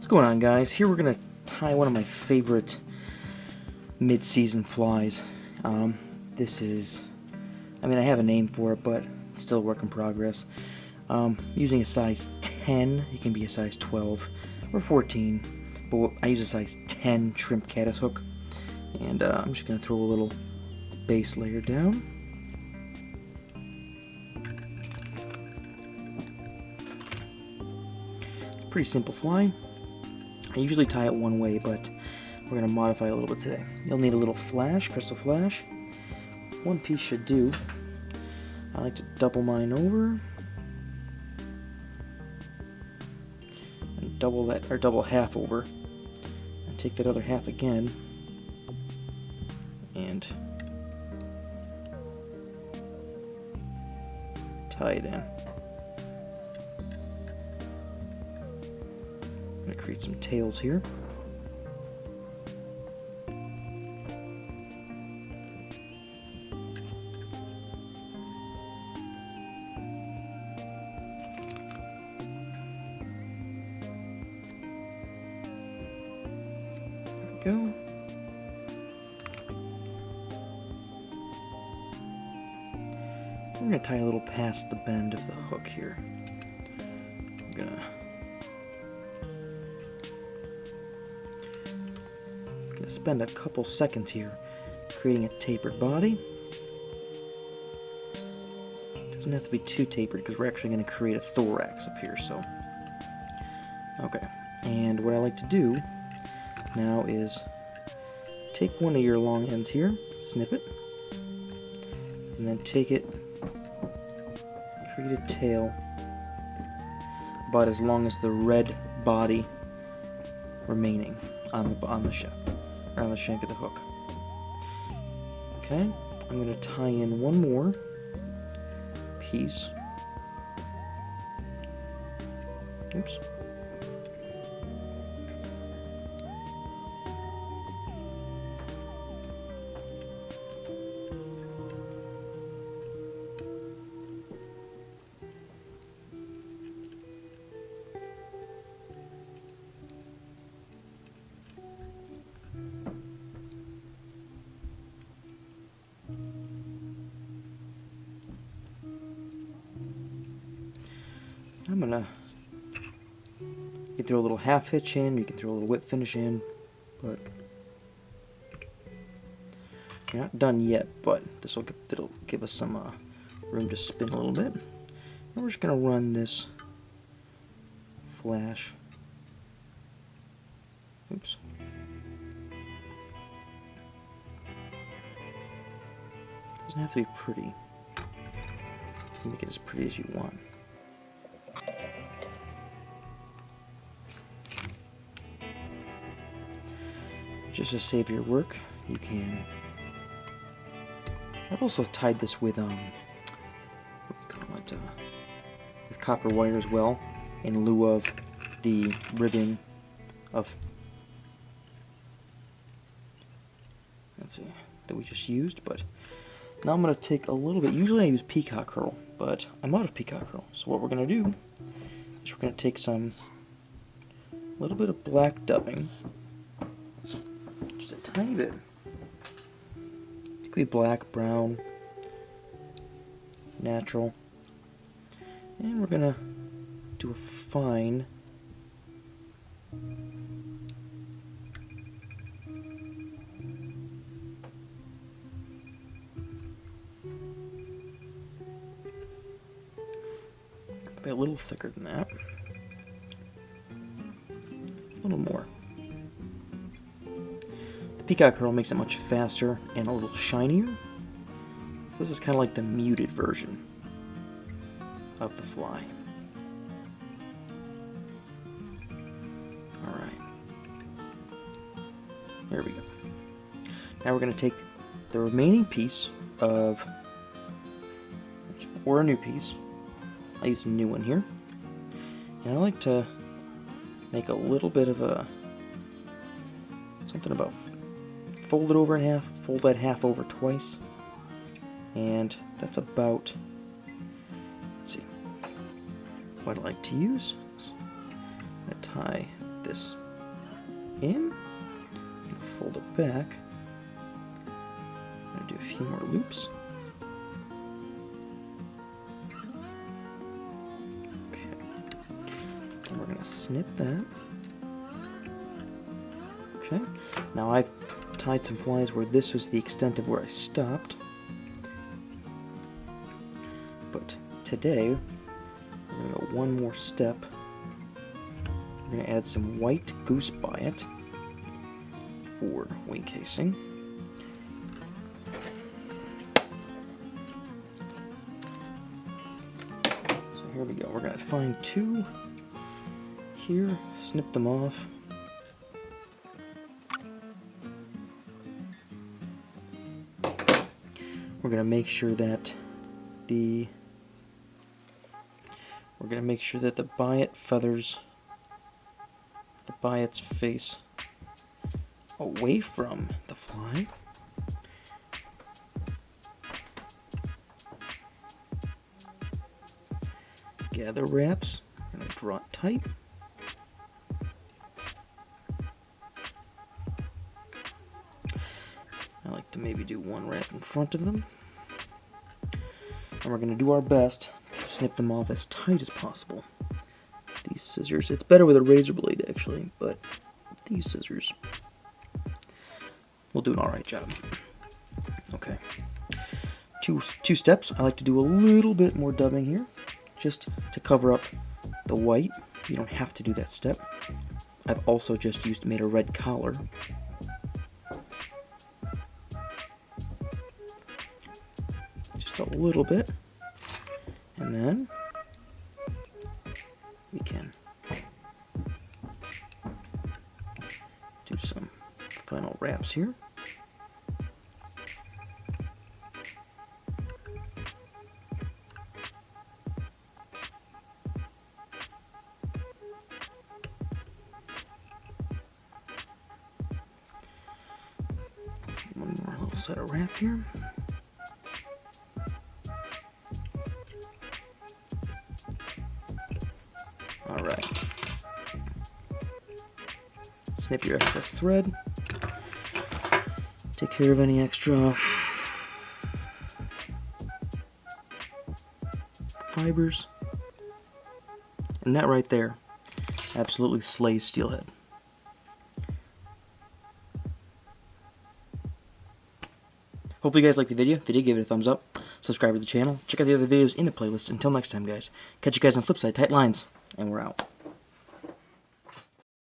going on, guys? Here we're going to tie one of my favorite mid-season flies. This is, I have a name for it, but it's still a work in progress. Using a size 10, it can be a size 12 or 14, but I use a size 10 shrimp caddis hook. And I'm just going to throw a little base layer down. Pretty simple fly. I usually tie it one way, but we're going to modify a little bit today. You'll need a little flash, crystal flash. One piece should do. I like to double mine over and double that, or double half over, and take that other half again and tie it in. I'm going to create some tails here. There we go. We're going to tie a little past the bend of the hook here. I'm going to spend a couple seconds here creating a tapered body. It doesn't have to be too tapered because we're actually going to create a thorax up here. So, okay. And what I like to do now is take one of your long ends here, snip it, and then take it, create a tail about as long as the red body remaining on the shaft, or on the shank of the hook. Okay, I'm going to tie in one more piece. Oops. I'm gonna, you can throw a little half hitch in, you can throw a little whip finish in, but you're not done yet, but it'll give us some room to spin a little bit. And we're just gonna run this flash, oops, doesn't have to be pretty, you can make it as pretty as you want. Just to save your work, you can. I've also tied this with what do you call it? With copper wire as well, in lieu of the ribbing of, let's see, that we just used. But now I'm going to take a little bit. Usually I use peacock curl, but I'm out of peacock curl. So what we're going to do is we're going to take a little bit of black dubbing. Just a tiny bit. It could be black, brown, natural. And we're gonna do a fine maybe a little thicker than that. A little more. Peacock curl makes it much faster and a little shinier. So this is kind of like the muted version of the fly. Alright. There we go. Now we're going to take the remaining piece of, or a new piece. I use a new one here. And I like to make a little bit of a, something about fold it over in half, fold that half over twice, and that's about, let's see, what I like to use. I'm going to tie this in, fold it back. I'm going to do a few more loops. Okay. Then we're going to snip that. Okay. Now I've tied some flies where this was the extent of where I stopped. But today, we're going to go one more step. We're going to add some white goose biot for wing casing. So here we go. We're going to find 2 here, snip them off. We're going to make sure that the biot feathers the biot's face away from the fly. Gather wraps. I'm going to draw it tight. I like to maybe do 1 wrap in front of them. And we're going to do our best to snip them off as tight as possible. These scissors, it's better with a razor blade actually, but these scissors will do an alright job. Okay. Two steps. I like to do a little bit more dubbing here, just to cover up the white. You don't have to do that step. I've also just made a red collar. Just a little bit. And then we can do some final wraps here. One more little set of wrap here. Alright. Snip your excess thread. Take care of any extra fibers. And that right there absolutely slays steelhead. Hopefully you guys liked the video. If you did, give it a thumbs up. Subscribe to the channel. Check out the other videos in the playlist. Until next time, guys. Catch you guys on the flip side. Tight lines. And we're out.